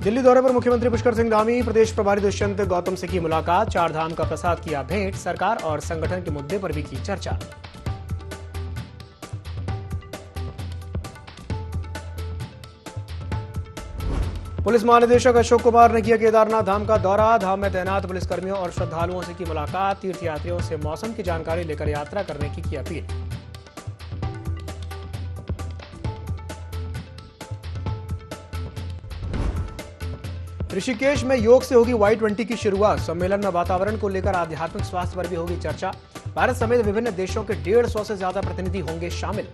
दिल्ली दौरे पर मुख्यमंत्री पुष्कर सिंह धामी, प्रदेश प्रभारी दुष्यंत गौतम से की मुलाकात, चार धाम का प्रसाद किया भेंट, सरकार और संगठन के मुद्दे पर भी की चर्चा। पुलिस महानिदेशक अशोक कुमार ने किया केदारनाथ धाम का दौरा, धाम में तैनात पुलिसकर्मियों और श्रद्धालुओं से की मुलाकात, तीर्थयात्रियों से मौसम की जानकारी लेकर यात्रा करने की अपील। ऋषिकेश में योग से होगी Y20 की शुरुआत, सम्मेलन में वातावरण को लेकर आध्यात्मिक स्वास्थ्य पर भी होगी चर्चा। भारत समेत विभिन्न देशों के 150 से ज्यादा प्रतिनिधि होंगे शामिल।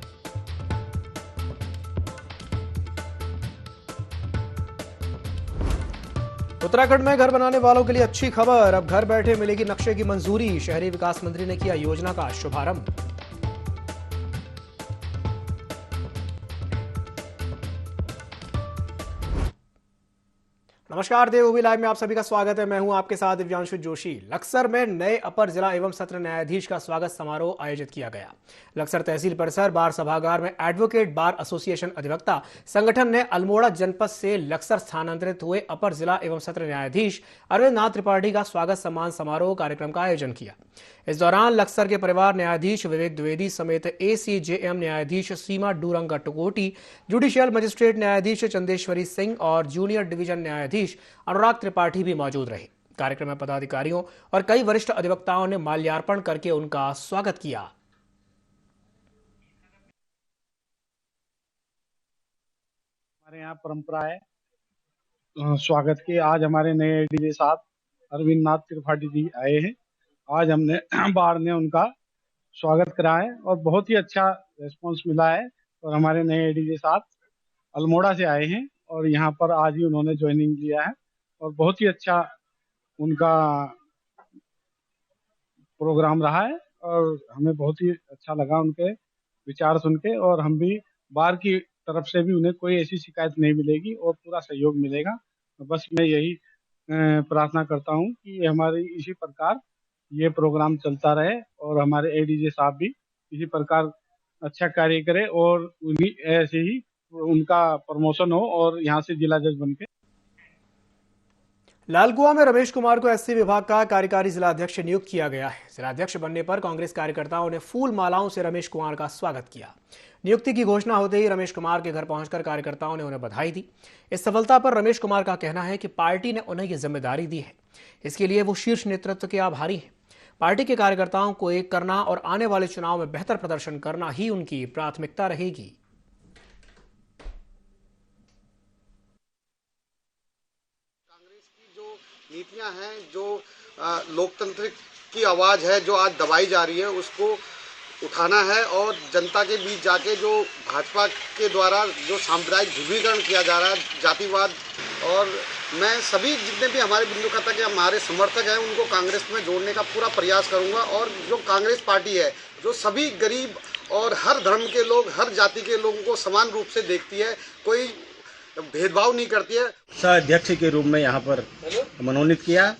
उत्तराखंड में घर बनाने वालों के लिए अच्छी खबर, अब घर बैठे मिलेगी नक्शे की मंजूरी, शहरी विकास मंत्री ने किया योजना का शुभारंभ। नमस्कार, देवभूमि लाइव में आप सभी का स्वागत है। मैं हूं आपके साथ दिव्यांशु जोशी। लक्सर में नए अपर जिला एवं सत्र न्यायाधीश का स्वागत समारोह आयोजित किया गया। लक्सर तहसील परिसर बार सभागार में एडवोकेट बार एसोसिएशन अधिवक्ता संगठन ने अल्मोड़ा जनपद से लक्सर स्थानांतरित हुए अपर जिला एवं सत्र न्यायाधीश अरविंद नाथ त्रिपाठी का स्वागत सम्मान समारोह कार्यक्रम का आयोजन किया। इस दौरान लक्सर के परिवार न्यायाधीश विवेक द्विवेदी समेत ACJM न्यायाधीश सीमा डूरंगा टकोटी, जुडिशियल मजिस्ट्रेट न्यायाधीश चंदेश्वरी सिंह और जूनियर डिवीजन न्यायाधीश अनुराग त्रिपाठी भी मौजूद रहे। कार्यक्रम में पदाधिकारियों और कई वरिष्ठ अधिवक्ताओं ने माल्यार्पण करके उनका स्वागत किया। हमारे यहाँ परंपरा है स्वागत की। आज हमारे नए ADJ साहब अरविंद नाथ त्रिपाठी जी आए हैं। आज हमने बार ने उनका स्वागत करा है और बहुत ही अच्छा रिस्पांस मिला है। और हमारे नए ADJ साहब अल्मोड़ा से आए हैं और यहाँ पर आज ही उन्होंने ज्वाइनिंग लिया है और बहुत ही अच्छा उनका प्रोग्राम रहा है और हमें बहुत ही अच्छा लगा उनके विचार सुन के। और हम भी बार की तरफ से भी उन्हें कोई ऐसी शिकायत नहीं मिलेगी और पूरा सहयोग मिलेगा। तो बस मैं यही प्रार्थना करता हूँ कि हमारी इसी प्रकार ये प्रोग्राम चलता रहे और हमारे ADJ साहब भी इसी प्रकार अच्छा कार्य करें और उन्हीं ऐसे ही उनका प्रमोशन हो और यहाँ से जिला जज बन के। लालकुआं में रमेश कुमार को SC विभाग का कार्यकारी जिलाध्यक्ष नियुक्त किया गया है। जिलाध्यक्ष बनने पर कांग्रेस कार्यकर्ताओं ने फूल मालाओं से रमेश कुमार का स्वागत किया। नियुक्ति की घोषणा होते ही रमेश कुमार के घर पहुंचकर कार्यकर्ताओं ने उन्हें बधाई दी। इस सफलता पर रमेश कुमार का कहना है कि पार्टी ने उन्हें यह जिम्मेदारी दी है, इसके लिए वो शीर्ष नेतृत्व के आभारी हैं। पार्टी के कार्यकर्ताओं को एक करना और आने वाले चुनाव में बेहतर प्रदर्शन करना ही उनकी प्राथमिकता रहेगी। कांग्रेस की जो नीतियां हैं, जो लोकतंत्र की आवाज है जो आज दबाई जा रही है, उसको उठाना है और जनता के बीच जाके जो भाजपा के द्वारा जो सांप्रदायिक ध्रुवीकरण किया जा रहा है, जातिवाद, और मैं सभी जितने भी हमारे बिंदु खाता के हमारे समर्थक हैं उनको कांग्रेस में जोड़ने का पूरा प्रयास करूंगा। और जो कांग्रेस पार्टी है जो सभी गरीब और हर धर्म के लोग, हर जाति के लोगों को समान रूप से देखती है, कोई भेदभाव नहीं करती है। अध्यक्ष के रूप में यहाँ पर मनोनीत किया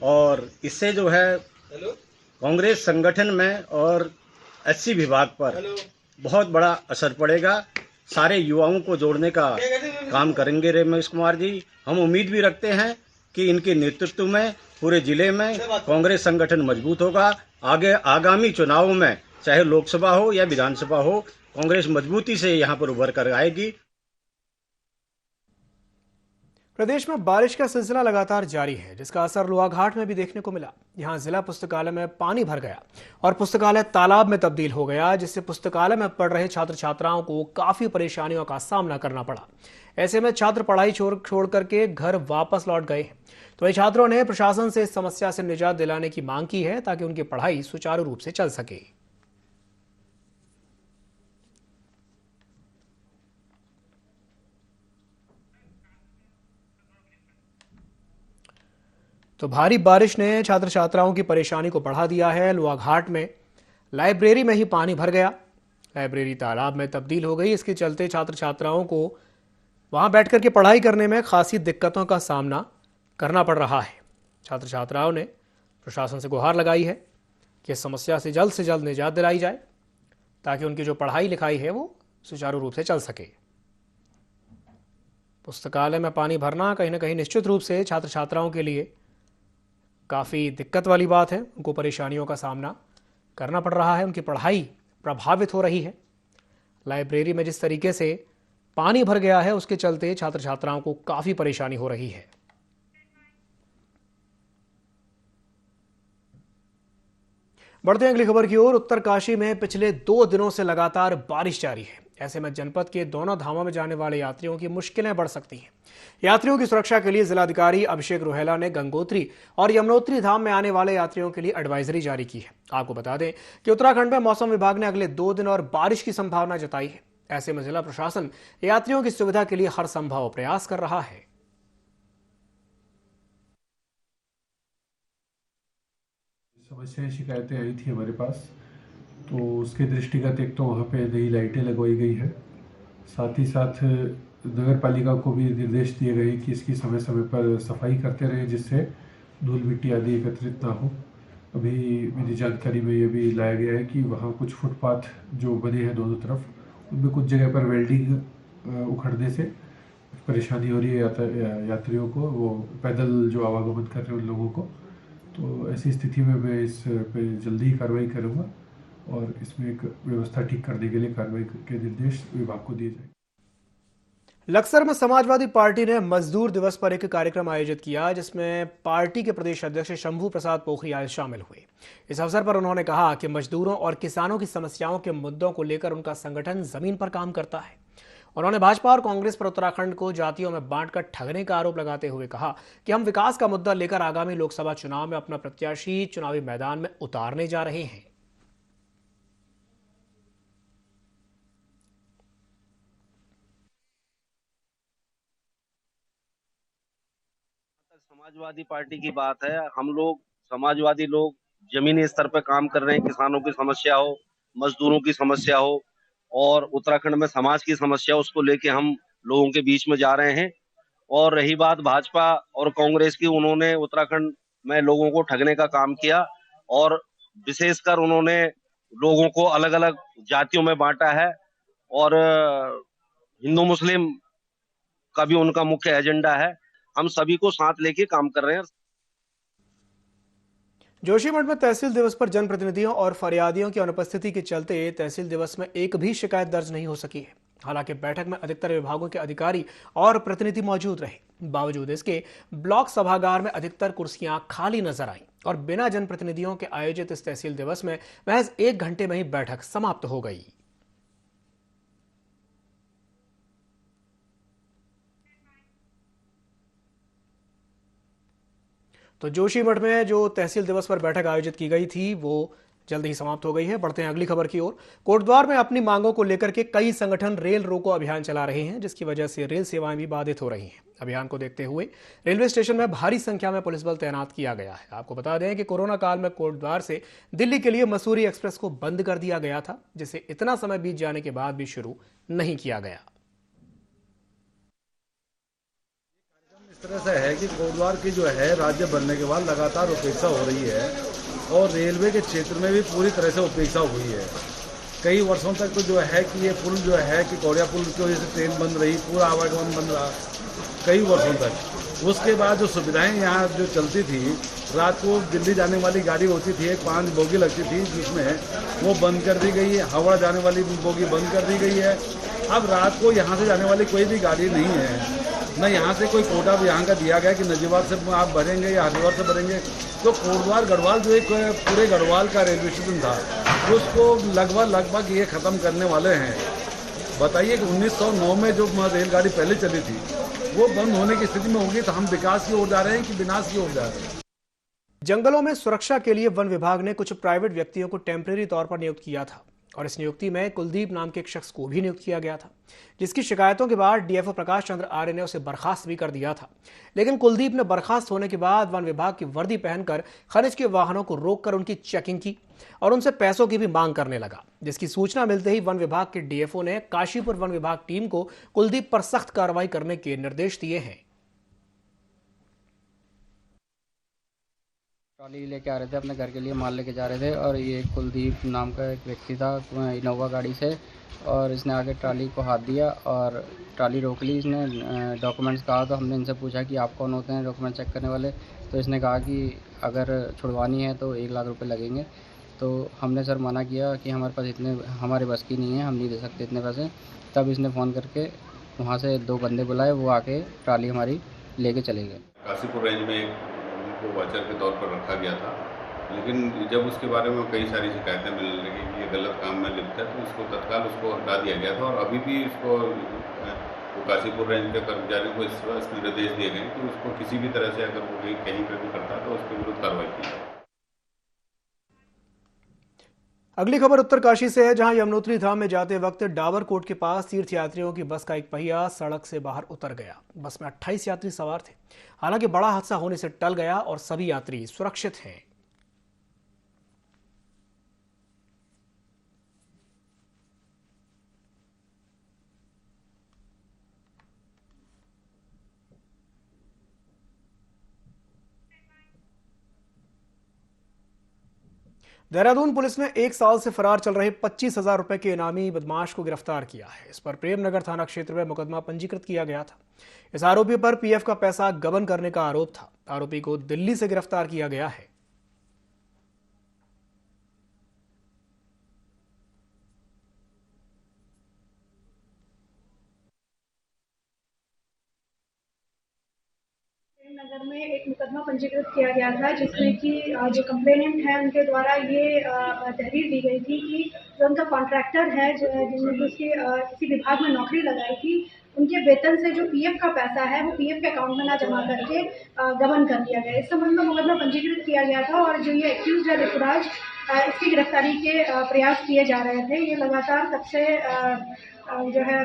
और इससे जो है कांग्रेस संगठन में और SC विभाग पर बहुत बड़ा असर पड़ेगा। सारे युवाओं को जोड़ने का काम करेंगे रमेश कुमार जी। हम उम्मीद भी रखते हैं कि इनके नेतृत्व में पूरे जिले में कांग्रेस संगठन मजबूत होगा। आगे आगामी चुनावों में चाहे लोकसभा हो या विधानसभा हो, कांग्रेस मजबूती से यहाँ पर उभर कर आएगी। प्रदेश में बारिश का सिलसिला लगातार जारी है, जिसका असर लोहाघाट में भी देखने को मिला। यहां जिला पुस्तकालय में पानी भर गया और पुस्तकालय तालाब में तब्दील हो गया, जिससे पुस्तकालय में पढ़ रहे छात्र छात्राओं को काफी परेशानियों का सामना करना पड़ा। ऐसे में छात्र पढ़ाई छोड़ करके घर वापस लौट गए। तो वही छात्रों ने प्रशासन से इस समस्या से निजात दिलाने की मांग की है ताकि उनकी पढ़ाई सुचारू रूप से चल सके। तो भारी बारिश ने छात्र छात्राओं की परेशानी को बढ़ा दिया है। लोहाघाट में लाइब्रेरी में ही पानी भर गया, लाइब्रेरी तालाब में तब्दील हो गई। इसके चलते छात्र छात्राओं को वहां बैठकर के पढ़ाई करने में खासी दिक्कतों का सामना करना पड़ रहा है। छात्र छात्राओं ने प्रशासन से गुहार लगाई है कि इस समस्या से जल्द निजात दिलाई जाए ताकि उनकी जो पढ़ाई लिखाई है वो सुचारू रूप से चल सके। पुस्तकालय में पानी भरना कहीं ना कहीं निश्चित रूप से छात्र छात्राओं के लिए काफ़ी दिक्कत वाली बात है। उनको परेशानियों का सामना करना पड़ रहा है, उनकी पढ़ाई प्रभावित हो रही है। लाइब्रेरी में जिस तरीके से पानी भर गया है उसके चलते छात्र छात्राओं को काफ़ी परेशानी हो रही है। बढ़ते हैं अगली खबर की ओर। उत्तरकाशी में पिछले 2 दिनों से लगातार बारिश जारी है। ऐसे में जनपद के दोनों धामों में जाने वाले यात्रियों की मुश्किलें बढ़ सकती हैं। यात्रियों की सुरक्षा के लिए जिलाधिकारी अभिषेक रुहेला ने गंगोत्री और यमुनोत्री धाम में आने वाले यात्रियों के लिए एडवाइजरी जारी की है। आपको बता दें कि उत्तराखंड में मौसम विभाग ने अगले 2 दिन और बारिश की संभावना जताई है। ऐसे में जिला प्रशासन यात्रियों की सुविधा के लिए हर संभव प्रयास कर रहा है। समस्याएं शिकायतें आई थी हमारे पास, तो उसके दृष्टिगत एक तो वहाँ पे नई लाइटें लगवाई गई है। साथ ही साथ नगर पालिका को भी निर्देश दिए गए कि इसकी समय समय पर सफाई करते रहें, जिससे धूल मिट्टी आदि एकत्रित ना हो। अभी मेरी जानकारी में ये भी लाया गया है कि वहाँ कुछ फुटपाथ जो बने हैं दोनों तरफ, उनमें कुछ जगह पर वेल्डिंग उखड़ने से परेशानी हो रही है यात्रियों को, वो पैदल जो आवागमन कर रहे हैं उन लोगों को। तो ऐसी स्थिति में मैं इस पे जल्दी ही कार्रवाई करूँगा और इसमें एक व्यवस्था ठीक करने के लिए कार्रवाई के निर्देश विभाग को दिए जाएंगे। लक्सर में समाजवादी पार्टी ने मजदूर दिवस पर एक कार्यक्रम आयोजित किया, जिसमें पार्टी के प्रदेश अध्यक्ष शंभू प्रसाद पोखरियाल शामिल हुए। इस अवसर पर उन्होंने कहा कि मजदूरों और किसानों की समस्याओं के मुद्दों को लेकर उनका संगठन जमीन पर काम करता है। उन्होंने भाजपा और कांग्रेस पर उत्तराखंड को जातियों में बांटकर ठगने का आरोप लगाते हुए कहा कि हम विकास का मुद्दा लेकर आगामी लोकसभा चुनाव में अपना प्रत्याशी चुनावी मैदान में उतारने जा रहे हैं। समाजवादी पार्टी की बात है, हम लोग समाजवादी लोग जमीनी स्तर पर काम कर रहे हैं। किसानों की समस्या हो, मजदूरों की समस्या हो और उत्तराखंड में समाज की समस्या, उसको लेके हम लोगों के बीच में जा रहे हैं। और रही बात भाजपा और कांग्रेस की, उन्होंने उत्तराखंड में लोगों को ठगने का काम किया और विशेषकर उन्होंने लोगों को अलग अलग जातियों में बांटा है और हिंदू मुस्लिम का भी उनका मुख्य एजेंडा है। हम सभी को साथ लेके काम कर रहे हैं। जोशीमठ में तहसील दिवस पर जनप्रतिनिधियों और फरियादियों की अनुपस्थिति के चलते तहसील दिवस में एक भी शिकायत दर्ज नहीं हो सकी है। हालांकि बैठक में अधिकतर विभागों के अधिकारी और प्रतिनिधि मौजूद रहे। बावजूद इसके ब्लॉक सभागार में अधिकतर कुर्सियां खाली नजर आईं और बिना जनप्रतिनिधियों के आयोजित इस तहसील दिवस में महज 1 घंटे में ही बैठक समाप्त हो गई। तो जोशीमठ में जो तहसील दिवस पर बैठक आयोजित की गई थी वो जल्द ही समाप्त हो गई है। बढ़ते हैं अगली खबर की ओर। कोटद्वार में अपनी मांगों को लेकर के कई संगठन रेल रोको अभियान चला रहे हैं, जिसकी वजह से रेल सेवाएं भी बाधित हो रही हैं। अभियान को देखते हुए रेलवे स्टेशन में भारी संख्या में पुलिस बल तैनात किया गया है। आपको बता दें कि कोरोना काल में कोटद्वार से दिल्ली के लिए मसूरी एक्सप्रेस को बंद कर दिया गया था, जिसे इतना समय बीत जाने के बाद भी शुरू नहीं किया गया। इस तरह से है कि कोटद्वार की जो है राज्य बनने के बाद लगातार उपेक्षा हो रही है और रेलवे के क्षेत्र में भी पूरी तरह से उपेक्षा हुई है। कई वर्षों तक तो जो है कि ये पुल जो है कि कौड़िया पुल की वजह से ट्रेन बंद रही, पूरा आवागमन बंद रहा कई वर्षों तक। उसके बाद जो सुविधाएं यहाँ जो चलती थी, रात को दिल्ली जाने वाली गाड़ी होती थी, एक 5 बोगी लगती थी, जिसमें वो बंद कर दी गई है। हावड़ा जाने वाली बोगी बंद कर दी गई है। अब रात को यहाँ से जाने वाली कोई भी गाड़ी नहीं है, न यहाँ से कोई कोटा भी यहाँ का दिया गया कि नजीबार से आप भरेंगे या हरिद्वार से भरेंगे। तो कोटद्वार गढ़वाल जो एक पूरे गढ़वाल का रेलवे स्टेशन था, उसको लगभग ये ख़त्म करने वाले हैं। बताइए कि 1909 में जो रेलगाड़ी पहले चली थी वो बंद होने की स्थिति में होगी, तो हम विकास की ओर जा रहे हैं कि विनाश की ओर जा रहे हैं। जंगलों में सुरक्षा के लिए वन विभाग ने कुछ प्राइवेट व्यक्तियों को टेम्परेरी तौर पर नियुक्त किया था और इस नियुक्ति में कुलदीप नाम के एक शख्स को भी नियुक्त किया गया था, जिसकी शिकायतों के बाद डीएफओ प्रकाश चंद्र आर्य ने उसे बर्खास्त भी कर दिया था। लेकिन कुलदीप ने बर्खास्त होने के बाद वन विभाग की वर्दी पहनकर खनिज के वाहनों को रोककर उनकी चेकिंग की और उनसे पैसों की भी मांग करने लगा, जिसकी सूचना मिलते ही वन विभाग के डीएफओ ने काशीपुर वन विभाग टीम को कुलदीप पर सख्त कार्रवाई करने के निर्देश दिए हैं। ट्रॉली लेके आ रहे थे, अपने घर के लिए माल लेके जा रहे थे और ये कुलदीप नाम का एक व्यक्ति था इनोवा गाड़ी से, और इसने आगे ट्रॉली को हाथ दिया और ट्रॉली रोक ली। इसने डॉक्यूमेंट्स कहा तो हमने इनसे पूछा कि आप कौन होते हैं डॉक्यूमेंट चेक करने वाले, तो इसने कहा कि अगर छुड़वानी है तो 1 लाख रुपए लगेंगे। तो हमने सर मना किया कि हमारे पास इतने हमारे बस की नहीं है, हम नहीं दे सकते इतने पैसे। तब इसने फ़ोन करके वहाँ से 2 बंदे बुलाए, वो आके ट्रॉली हमारी लेके चले गए। काशीपुर रेंज में उनको वाचर के तौर पर रखा गया था, लेकिन जब उसके बारे में कई सारी शिकायतें मिलने लगी कि ये गलत काम में लिप्त है, तो उसको तत्काल हटा दिया गया था। और अभी भी इसको काशीपुर रेंज के कर्मचारियों को इस निर्देश दिए गए कि उसको किसी भी तरह से अगर वो कहीं पर भी करता है तो उसके विरुद्ध कार्रवाई की जाए। अगली खबर उत्तरकाशी से है, जहां यमुनोत्री धाम में जाते वक्त डाबरकोट के पास तीर्थयात्रियों की बस का एक पहिया सड़क से बाहर उतर गया। बस में 28 यात्री सवार थे। हालांकि बड़ा हादसा होने से टल गया और सभी यात्री सुरक्षित हैं। देहरादून पुलिस ने 1 साल से फरार चल रहे 25,000 रुपए के इनामी बदमाश को गिरफ्तार किया है। इस पर प्रेमनगर थाना क्षेत्र में मुकदमा पंजीकृत किया गया था। इस आरोपी पर पीएफ का पैसा गबन करने का आरोप था। आरोपी को दिल्ली से गिरफ्तार किया गया है। नगर में एक मुकदमा पंजीकृत किया गया था, जिसमें कि जो कंप्लेनेंट है उनके द्वारा ये तहरीर दी गई थी कि जो उनका कॉन्ट्रैक्टर है जिन्होंने उसकी किसी विभाग में नौकरी लगाई थी, उनके वेतन से जो पीएफ का पैसा है वो पीएफ के अकाउंट में ना जमा करके गबन कर दिया गया। इस संबंध में मुकदमा पंजीकृत किया गया था और जो ये एक्यूज है ऋतुराज, इसकी गिरफ्तारी के प्रयास किए जा रहे थे। ये लगातार तब से जो है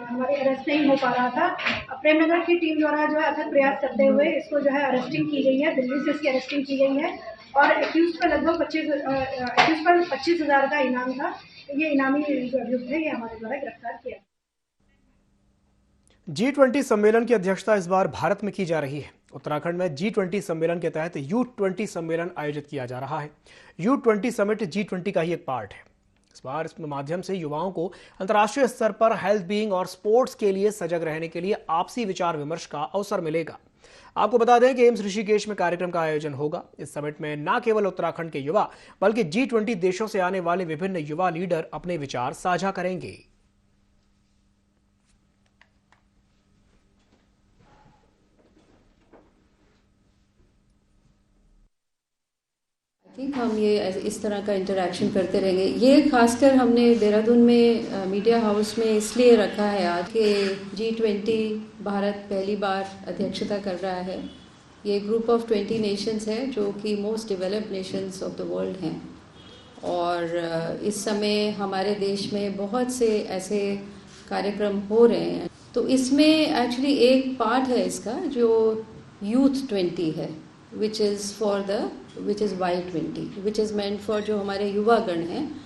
हमारी अरेस्ट नहीं हो पा रहा था। प्रेमनगर की टीम द्वारा जो है अथक प्रयास करते हुए इसको जो है अरेस्टिंग की गई है। दिल्ली से इसकी अरेस्टिंग की गई है और एक्यूज पर लगभग 25,000 का इनाम था। ये इनामी जो अभियुक्त है ये हमारे द्वारा गिरफ्तार किया। G20 सम्मेलन की अध्यक्षता इस बार भारत में की जा रही है। उत्तराखंड में G20 सम्मेलन के तहत U20 सम्मेलन आयोजित किया जा रहा है। U20 समिट G20 का ही एक पार्ट है। इस बार इसके माध्यम से युवाओं को अंतर्राष्ट्रीय स्तर पर हेल्थ बीइंग और स्पोर्ट्स के लिए सजग रहने के लिए आपसी विचार विमर्श का अवसर मिलेगा। आपको बता दें कि एम्स ऋषिकेश में कार्यक्रम का आयोजन होगा। इस समिट में न केवल उत्तराखंड के युवा बल्कि G20 देशों से आने वाले विभिन्न युवा लीडर अपने विचार साझा करेंगे। ठीक, हम ये इस तरह का इंटरेक्शन करते रहेंगे। ये खासकर हमने देहरादून में मीडिया हाउस में इसलिए रखा है आज कि G20 भारत पहली बार अध्यक्षता कर रहा है। ये ग्रुप ऑफ 20 नेशंस है जो कि most developed Nations of the world हैं और इस समय हमारे देश में बहुत से ऐसे कार्यक्रम हो रहे हैं। तो इसमें एक्चुअली एक पार्ट है इसका जो यूथ 20 है, which is Y20, which is meant for जो हमारे युवागण हैं,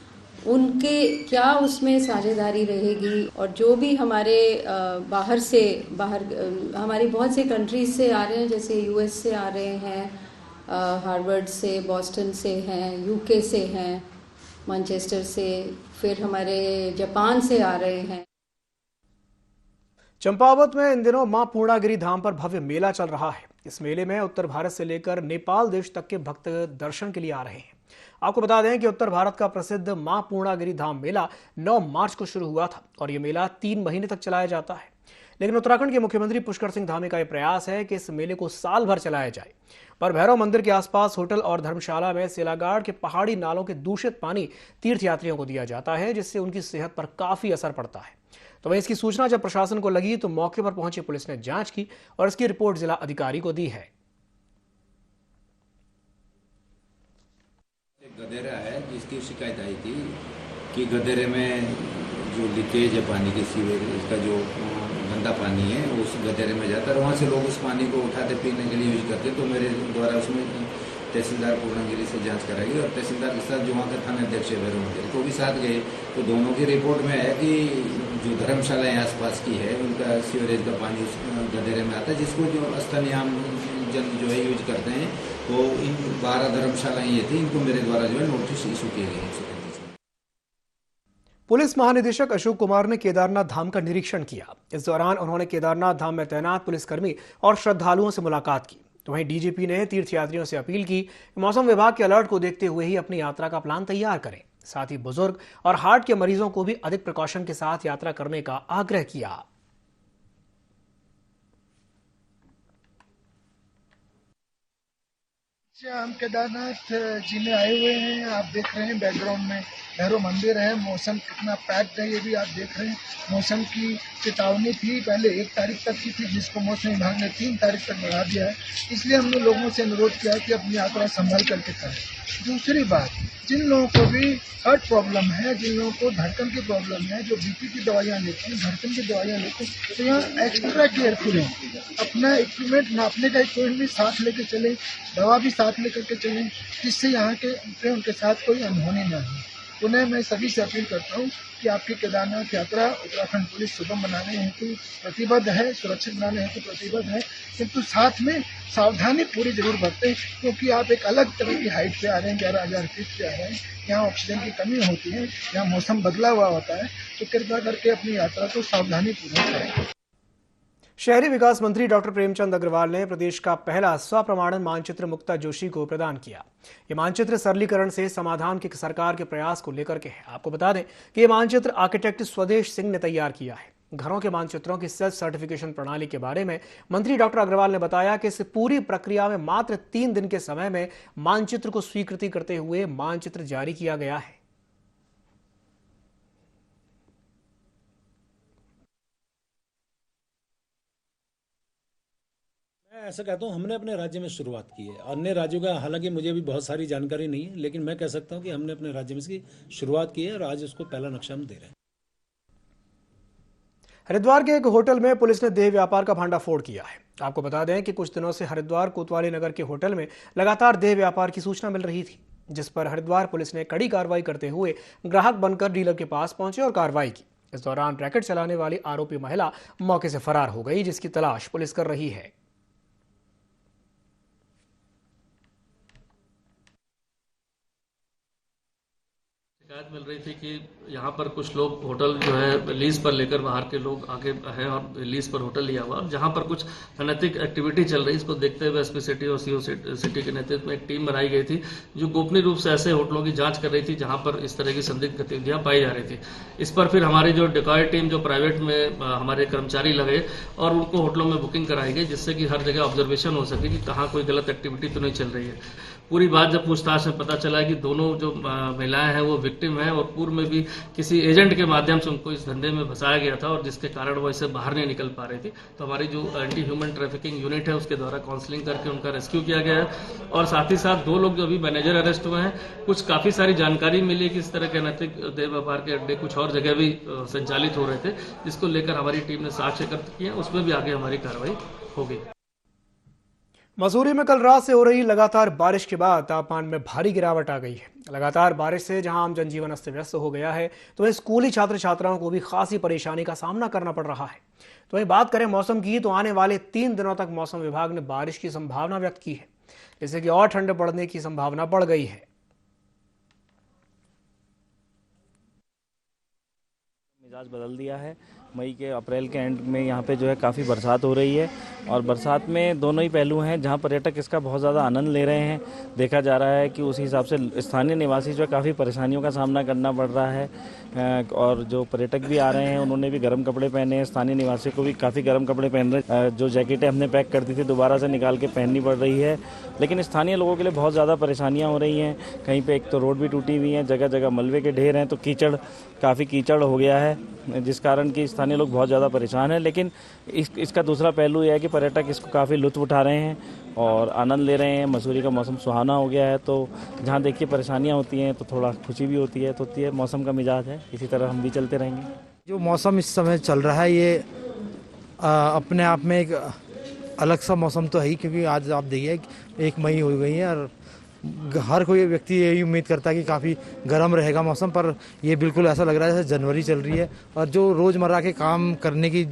उनके क्या उसमें साझेदारी रहेगी। और जो भी हमारे बाहर हमारी बहुत से कंट्रीज से आ रहे हैं, जैसे US से आ रहे हैं, हार्वर्ड से, बॉस्टन से हैं, UK से हैं, मैनचेस्टर से, फिर हमारे जापान से आ रहे हैं। चंपावत में इन दिनों मां पूर्णागिरी धाम पर भव्य मेला चल रहा है। इस मेले में उत्तर भारत से लेकर नेपाल देश तक के भक्त दर्शन के लिए आ रहे हैं। आपको बता दें कि उत्तर भारत का प्रसिद्ध मां पूर्णागिरी धाम मेला 9 मार्च को शुरू हुआ था और यह मेला 3 महीने तक चलाया जाता है। लेकिन उत्तराखंड के मुख्यमंत्री पुष्कर सिंह धामी का यह प्रयास है कि इस मेले को साल भर चलाया जाए। पर भैरव मंदिर के आसपास होटल और धर्मशाला में सिलागाड़ के पहाड़ी नालों के दूषित पानी तीर्थयात्रियों को दिया जाता है, जिससे उनकी सेहत पर काफी असर पड़ता है। तो वहीं इसकी सूचना जब प्रशासन को लगी तो मौके पर पहुंची पुलिस ने जांच की और इसकी रिपोर्ट जिला अधिकारी को दी है। एक गदेरा है जिसकी शिकायत आई थी कि गदेरे में जो लीकेज है पानी के सीवेज, इसका जो गंदा पानी है वो उस गदेरे में जाता है। वहाँ से लोग उस पानी को उठाते पीने के लिए यूज करते। तो मेरे द्वारा उसमें तहसीलदार पूर्णागिरी से जांच कराई और तहसीलदार के साथ जो वहाँ के थाना अध्यक्ष है भैरव मंदिर को भी साथ गए। तो दोनों की रिपोर्ट में है कि जो धर्मशालाएं आसपास की है उनका सीवरेज का पानी उस गदेरे में आता है, जिसको जो स्थानीय आम जन जो है यूज करते हैं। तो इन 12 धर्मशालाएं ये थी, इनको मेरे द्वारा जो है नोटिस इशू किए गए हैं। पुलिस महानिदेशक अशोक कुमार ने केदारनाथ धाम का निरीक्षण किया। इस दौरान उन्होंने केदारनाथ धाम में तैनात पुलिसकर्मी और श्रद्धालुओं से मुलाकात की। तो वहीं डीजीपी ने तीर्थयात्रियों से अपील की कि मौसम विभाग के अलर्ट को देखते हुए ही अपनी यात्रा का प्लान तैयार करें। साथ ही बुजुर्ग और हार्ट के मरीजों को भी अधिक प्रिकॉशन के साथ यात्रा करने का आग्रह किया। हम केदारनाथ जी में आए हुए हैं। आप देख रहे हैं बैकग्राउंड में भैरव मंदिर है। मौसम कितना पैक्ड है ये भी आप देख रहे हैं। मौसम की चेतावनी थी पहले 1 तारीख तक की थी, जिसको मौसम विभाग ने 3 तारीख तक बढ़ा दिया है। इसलिए हमने लोगों से अनुरोध किया है कि अपनी यात्रा संभाल करके करें। दूसरी बात, जिन लोगों को भी हार्ट प्रॉब्लम है, जिन लोगों को धड़कन की प्रॉब्लम है, जो बीपी की दवाइयाँ लेते हैं, धड़कन की दवाइयाँ लेते हैं, तो यहाँ एक्स्ट्रा केयरफुल है। अपना इक्विपमेंट, नापने का इक्विपमेंट भी साथ लेके चलें, दवा भी साथ लेकर के चलें, जिससे यहाँ के उनके साथ कोई अनहोनी ना हो। पुनः मैं सभी से अपील करता हूँ कि आपकी केदारनाथ यात्रा उत्तराखंड पुलिस सुगम बनाने हेतु प्रतिबद्ध है, सुरक्षित बनाने हेतु प्रतिबद्ध है, किंतु साथ में सावधानी पूरी जरूर बरतें, क्योंकि आप एक अलग तरह की हाइट पे आ रहे हैं, 11,000 फीट पे आ रहे हैं। यहाँ ऑक्सीजन की कमी होती है, यहाँ मौसम बदला हुआ होता है, तो कृपया करके अपनी यात्रा को सावधानी पूर्वक करें। शहरी विकास मंत्री डॉक्टर प्रेमचंद अग्रवाल ने प्रदेश का पहला स्वप्रमाणन मानचित्र मुक्ता जोशी को प्रदान किया। ये मानचित्र सरलीकरण से समाधान के सरकार के प्रयास को लेकर के है। आपको बता दें कि ये मानचित्र आर्किटेक्ट स्वदेश सिंह ने तैयार किया है। घरों के मानचित्रों की सेल्फ सर्टिफिकेशन प्रणाली के बारे में मंत्री डॉक्टर अग्रवाल ने बताया कि इस पूरी प्रक्रिया में मात्र 3 दिन के समय में मानचित्र को स्वीकृति करते हुए मानचित्र जारी किया गया है। ऐसा कहता हूँ, हमने अपने राज्य में शुरुआत की है। अन्य राज्यों का हालांकि मुझे भी बहुत सारी जानकारी नहीं है, लेकिन मैं कह सकता हूँ कि हमने अपने राज्य में इसकी शुरुआत की है और आज उसको पहला नक्शा हम दे रहे हैं। हरिद्वार के एक होटल में पुलिस ने देह व्यापार का भांडाफोड़ किया है। आपको बता दें कि कुछ दिनों से हरिद्वार कोतवाली नगर के होटल में लगातार देह व्यापार की सूचना मिल रही थी, जिस पर हरिद्वार पुलिस ने कड़ी कार्रवाई करते हुए ग्राहक बनकर डीलर के पास पहुंचे और कार्रवाई की। इस दौरान रैकेट चलाने वाली आरोपी महिला मौके से फरार हो गई, जिसकी तलाश पुलिस कर रही है। शिकायत मिल रही थी कि यहाँ पर कुछ लोग होटल जो है लीज पर लेकर बाहर के लोग आके हैं और लीज पर होटल लिया हुआ, और जहाँ पर कुछ अनैतिक एक्टिविटी चल रही है, इसको देखते हुए एसपी सिटी और सीओ सिटी के नेतृत्व में एक टीम बनाई गई थी जो गोपनीय रूप से ऐसे होटलों की जांच कर रही थी जहाँ पर इस तरह की संदिग्ध गतिविधियाँ पाई जा रही थी। इस पर फिर हमारी जो डिकॉय टीम जो प्राइवेट में हमारे कर्मचारी लगे और उनको होटलों में बुकिंग कराई गई, जिससे कि हर जगह ऑब्जर्वेशन हो सके कि कहाँ कोई गलत एक्टिविटी तो नहीं चल रही है। पूरी बात जब पूछताछ में पता चला कि दोनों जो महिलाएं हैं वो विक्टिम हैं और पूर्व में भी किसी एजेंट के माध्यम से उनको इस धंधे में फंसाया गया था और जिसके कारण वो इससे बाहर नहीं निकल पा रही थी, तो हमारी जो एंटी ह्यूमन ट्रैफिकिंग यूनिट है उसके द्वारा काउंसलिंग करके उनका रेस्क्यू किया गया है। और साथ ही साथ 2 लोग जो अभी मैनेजर अरेस्ट हुए हैं, कुछ काफी सारी जानकारी मिली कि इस तरह के अनैतिक देह व्यापार के अड्डे कुछ और जगह भी संचालित हो रहे थे, जिसको लेकर हमारी टीम ने साक्ष्य एकत्र किए, उसमें भी आगे हमारी कार्रवाई होगी। मसूरी में कल रात से हो रही लगातार बारिश के बाद तापमान में भारी गिरावट आ गई है। लगातार बारिश से जहां आम जनजीवन अस्त व्यस्त हो गया है, तो वहीं स्कूली छात्र छात्राओं को भी खासी परेशानी का सामना करना पड़ रहा है। तो वहीं बात करें मौसम की, तो आने वाले 3 दिनों तक मौसम विभाग ने बारिश की संभावना व्यक्त की है, जिससे कि और ठंड बढ़ने की संभावना बढ़ गई है। मिजाज बदल दिया है। मई के अप्रैल के एंड में यहाँ पे जो है काफ़ी बरसात हो रही है और बरसात में दोनों ही पहलू हैं। जहाँ पर्यटक इसका बहुत ज़्यादा आनंद ले रहे हैं, देखा जा रहा है कि उस हिसाब से स्थानीय निवासी जो है काफ़ी परेशानियों का सामना करना पड़ रहा है और जो पर्यटक भी आ रहे हैं उन्होंने भी गर्म कपड़े पहने हैं। स्थानीय निवासियों को भी काफ़ी गर्म कपड़े पहन रहे, जो जैकेटें हमने पैक कर दी थी दोबारा से निकाल के पहननी पड़ रही है। लेकिन स्थानीय लोगों के लिए बहुत ज़्यादा परेशानियाँ हो रही हैं। कहीं पर एक तो रोड भी टूटी हुई हैं, जगह जगह मलबे के ढेर हैं, तो काफ़ी कीचड़ हो गया है, जिस कारण कि स्थानीय लोग बहुत ज़्यादा परेशान हैं। लेकिन इसका दूसरा पहलू यह है कि पर्यटक इसको काफ़ी लुत्फ उठा रहे हैं और आनंद ले रहे हैं। मसूरी का मौसम सुहाना हो गया है, तो जहाँ देखिए परेशानियाँ होती हैं तो थोड़ा खुशी भी होती है, मौसम का मिजाज है, इसी तरह हम भी चलते रहेंगे। जो मौसम इस समय चल रहा है ये अपने आप में एक अलग सा मौसम तो है ही, क्योंकि आज आप देखिए 1 मई हो गई है और हर कोई व्यक्ति यही उम्मीद करता है कि काफ़ी गर्म रहेगा मौसम, पर ये बिल्कुल ऐसा लग रहा है जैसे जनवरी चल रही है। और जो रोज़मर्रा के काम करने की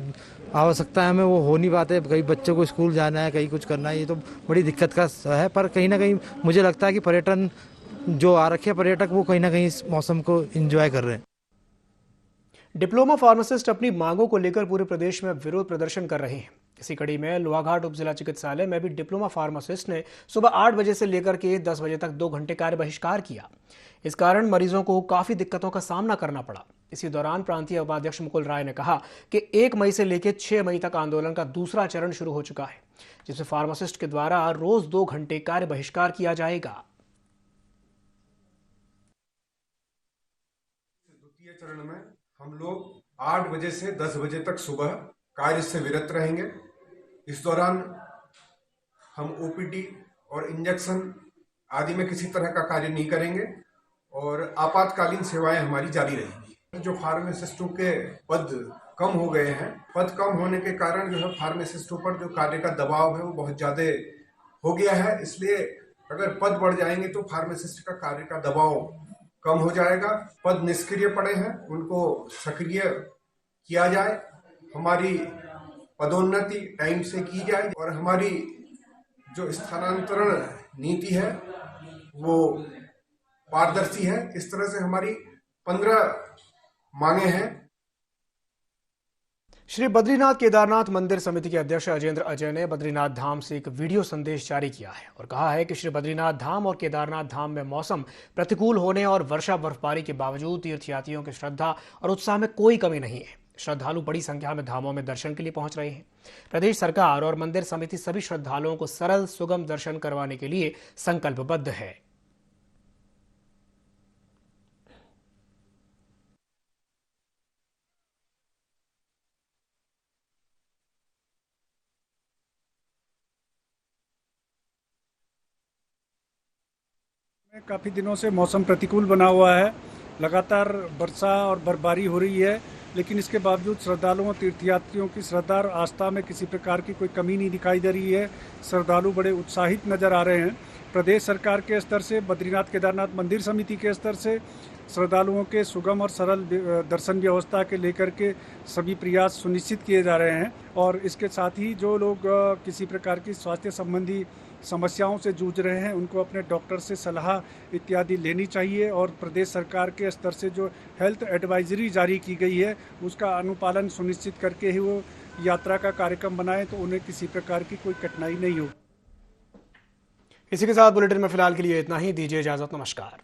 आवश्यकता है हमें वो हो नहीं पाते। कई बच्चों को स्कूल जाना है, कहीं कुछ करना है, ये तो बड़ी दिक्कत का है। पर कहीं ना कहीं मुझे लगता है कि पर्यटन जो आ रखे पर्यटक वो कहीं ना कहीं इस मौसम को एंजॉय कर रहे हैं। डिप्लोमा फार्मासिस्ट अपनी मांगों को लेकर पूरे प्रदेश में विरोध प्रदर्शन कर रहे हैं। इसी कड़ी में लोहाघाट उप जिला चिकित्सालय में भी डिप्लोमा फार्मासिस्ट ने सुबह 8 बजे से लेकर के 10 बजे तक 2 घंटे कार्य बहिष्कार किया। इस कारण मरीजों को काफी दिक्कतों का सामना करना पड़ा। इसी दौरान प्रांतीय उपाध्यक्ष मुकुल राय ने कहा कि 1 मई से लेकर 6 मई तक आंदोलन का दूसरा चरण शुरू हो चुका है, जिसमें फार्मासिस्ट के द्वारा रोज 2 घंटे कार्य बहिष्कार किया जाएगा। द्वितीय चरण में हम लोग 8 बजे से 10 बजे तक सुबह कार्य से विरत रहेंगे। इस दौरान हम ओपीडी और इंजेक्शन आदि में किसी तरह का कार्य नहीं करेंगे और आपातकालीन सेवाएं हमारी जारी रहेंगी। जो फार्मासिस्टों के पद कम हो गए हैं, पद कम होने के कारण जो है फार्मासिस्टों पर जो कार्य का दबाव है वो बहुत ज्यादा हो गया है। इसलिए अगर पद बढ़ जाएंगे तो फार्मासिस्ट का कार्य का दबाव कम हो जाएगा। पद निष्क्रिय पड़े हैं, उनको सक्रिय किया जाए, हमारी पदोन्नति टाइम से की जाए और हमारी जो स्थानांतरण नीति है वो पारदर्शी है। इस तरह से हमारी 15 मांगे हैं। श्री बद्रीनाथ केदारनाथ मंदिर समिति के अध्यक्ष अजेंद्र अजय ने बद्रीनाथ धाम से एक वीडियो संदेश जारी किया है और कहा है कि श्री बद्रीनाथ धाम और केदारनाथ धाम में मौसम प्रतिकूल होने और वर्षा बर्फबारी के बावजूद तीर्थयात्रियों की श्रद्धा और उत्साह में कोई कमी नहीं है। श्रद्धालु बड़ी संख्या में धामों में दर्शन के लिए पहुंच रहे हैं। प्रदेश सरकार और मंदिर समिति सभी श्रद्धालुओं को सरल सुगम दर्शन करवाने के लिए संकल्पबद्ध है। काफ़ी दिनों से मौसम प्रतिकूल बना हुआ है, लगातार वर्षा और बर्फबारी हो रही है, लेकिन इसके बावजूद श्रद्धालुओं तीर्थयात्रियों की श्रद्धा और आस्था में किसी प्रकार की कोई कमी नहीं दिखाई दे रही है। श्रद्धालु बड़े उत्साहित नजर आ रहे हैं। प्रदेश सरकार के स्तर से, बद्रीनाथ केदारनाथ मंदिर समिति के स्तर से श्रद्धालुओं के सुगम और सरल दर्शन व्यवस्था के लेकर के सभी प्रयास सुनिश्चित किए जा रहे हैं और इसके साथ ही जो लोग किसी प्रकार की स्वास्थ्य संबंधी समस्याओं से जूझ रहे हैं उनको अपने डॉक्टर से सलाह इत्यादि लेनी चाहिए और प्रदेश सरकार के स्तर से जो हेल्थ एडवाइजरी जारी की गई है उसका अनुपालन सुनिश्चित करके ही वो यात्रा का कार्यक्रम बनाएं तो उन्हें किसी प्रकार की कोई कठिनाई नहीं हो। इसी के साथ बुलेटिन में फिलहाल के लिए इतना ही। दीजिए इजाजत। नमस्कार।